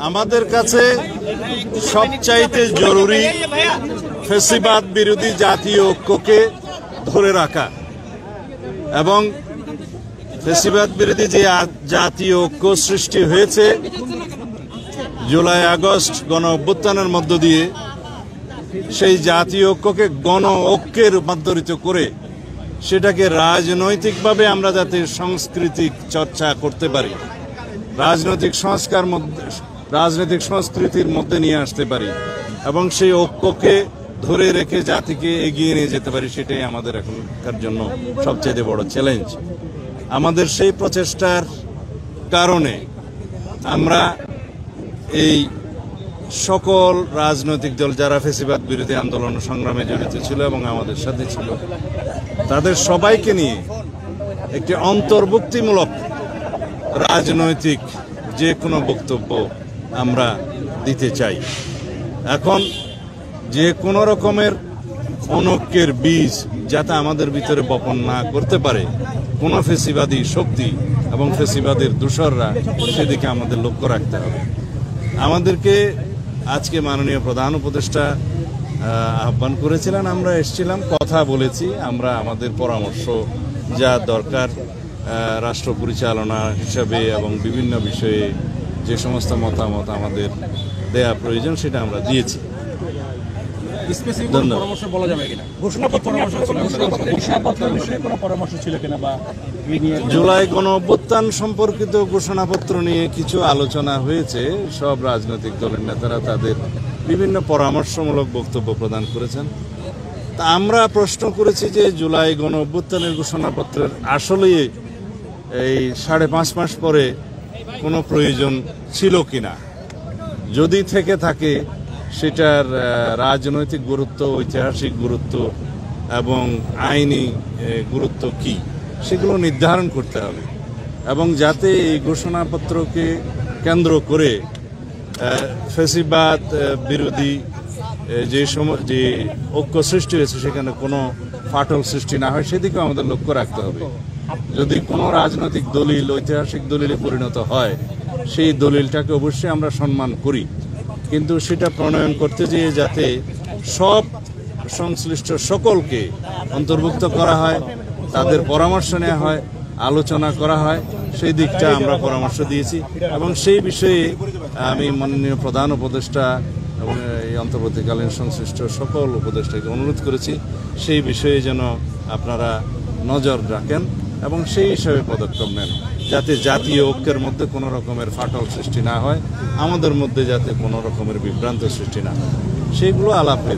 আমাদের কাছে সবচাইতে জরুরি ফ্যাসিবাদ বিরোধী জাতীয় ঐক্যকে ধরে রাখা এবং ফ্যাসিবাদ বিরোধী যে জাতীয় ঐক্য সৃষ্টি হয়েছে জুলাই আগস্ট গণ অভ্যুত্থানের মধ্য দিয়ে সেই জাতীয় ঐক্যকে গণ ঐক্যে রূপান্তরিত করে সেটাকে রাজনৈতিকভাবে আমরা যাতে সাংস্কৃতিক চর্চা করতে পারি, রাজনৈতিক সংস্কৃতির মধ্যে নিয়ে আসতে পারি এবং সেই ঐক্যকে ধরে রেখে জাতিকে এগিয়ে নিয়ে যেতে পারি, সেটাই আমাদের এখনকার জন্য সবচেয়ে বড় চ্যালেঞ্জ। আমাদের সেই প্রচেষ্টার কারণে আমরা এই সকল রাজনৈতিক দল যারা ফ্যাসিবাদ বিরোধী আন্দোলন সংগ্রামে জড়িত ছিল এবং আমাদের সাথে ছিল তাদের সবাইকে নিয়ে একটি অন্তর্ভুক্তিমূলক রাজনৈতিক যে কোনো বক্তব্য আমরা দিতে চাই। এখন যে কোনো রকমের অনৈক্যের বীজ যাতে আমাদের ভিতরে বপন না করতে পারে কোনো ফ্যাসিবাদী শক্তি এবং ফ্যাসিবাদের দূষররা, সেদিকে আমাদের লক্ষ্য রাখতে হবে। আমাদেরকে আজকে মাননীয় প্রধান উপদেষ্টা আহ্বান করেছিলেন, আমরা এসেছিলাম, কথা বলেছি, আমরা আমাদের পরামর্শ যা দরকার রাষ্ট্র পরিচালনা হিসাবে এবং বিভিন্ন বিষয়ে যে সমস্ত মতামত আমাদের দেয়া প্রয়োজন সেটা আমরা দিয়েছি। জুলাই গণ অভ্যুত্থান সম্পর্কিত ঘোষণাপত্র নিয়ে কিছু আলোচনা হয়েছে। সব রাজনৈতিক দলের নেতারা তাদের বিভিন্ন পরামর্শমূলক বক্তব্য প্রদান করেছেন। তা আমরা প্রশ্ন করেছি যে জুলাই গণ অভ্যুত্থানের ঘোষণাপত্রের আসলে এই 5.5 মাস পরে কোনো প্রয়োজন ছিল কিনা, যদি থেকে থাকে সেটার রাজনৈতিক গুরুত্ব, ঐতিহাসিক গুরুত্ব এবং আইনি গুরুত্ব কি, সেগুলো নির্ধারণ করতে হবে এবং যাতে এই ঘোষণাপত্রকে কেন্দ্র করে ফ্যাসিবাদ বিরোধী যে ঐক্য সৃষ্টি হয়েছে সেখানে কোনো ফাটল সৃষ্টি না হয় সেদিকেও আমাদের লক্ষ্য রাখতে হবে। যদি কোনো রাজনৈতিক দলিল ঐতিহাসিক দলিলে পরিণত হয় সেই দলিলটাকে অবশ্যই আমরা সম্মান করি, কিন্তু সেটা প্রণয়ন করতে যেয়ে যাতে সব সংশ্লিষ্ট সকলকে অন্তর্ভুক্ত করা হয়, তাদের পরামর্শ নেওয়া হয়, আলোচনা করা হয়, সেই দিকটা আমরা পরামর্শ দিয়েছি এবং সেই বিষয়ে আমি মাননীয় প্রধান উপদেষ্টা এবং এই অন্তর্বর্তীকালীন সংশ্লিষ্ট সকল উপদেষ্টাকে অনুরোধ করেছি সেই বিষয়ে যেন আপনারা নজর রাখেন এবং সেই হিসাবে পদক্ষেপ নেন, যাতে জাতীয় ঐক্যের মধ্যে কোনো রকমের ফাটল সৃষ্টি না হয়, আমাদের মধ্যে যাতে কোনো রকমের বিভ্রান্ত সৃষ্টি না হয়, সেইগুলো আলাপ